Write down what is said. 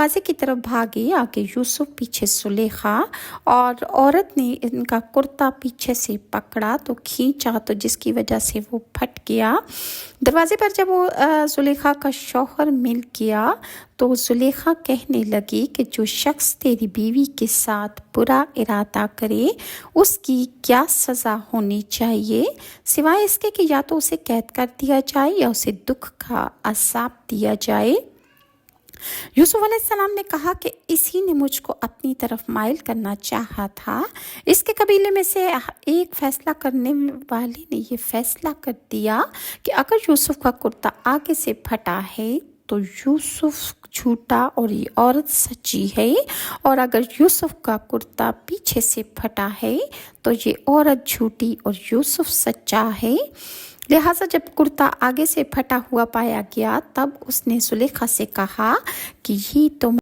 दरवाजे की तरफ भागे, आगे यूसुफ पीछे सुलेखा, और औरत ने इनका कुर्ता पीछे से पकड़ा तो खींचा, तो जिसकी वजह से वो फट गया। दरवाजे पर जब वो सुलेखा का शौहर मिल गया तो सुलेखा कहने लगी कि जो शख्स तेरी बीवी के साथ बुरा इरादा करे उसकी क्या सज़ा होनी चाहिए, सिवाय इसके कि या तो उसे कैद कर दिया जाए या उसे दुख का अज़ाब दिया जाए। यूसुफ अलैहिस्सलाम ने कहा कि इसी ने मुझको अपनी तरफ माइल करना चाहा था। इसके कबीले में से एक फ़ैसला करने वाले ने ये फ़ैसला कर दिया कि अगर यूसुफ का कुर्ता आगे से फटा है तो यूसुफ झूठा और ये औरत सच्ची है, और अगर यूसुफ का कुर्ता पीछे से फटा है तो ये औरत झूठी और यूसुफ सच्चा है। लिहाजा जब कुर्ता आगे से फटा हुआ पाया गया तब उसने सुलेखा से कहा कि ये तो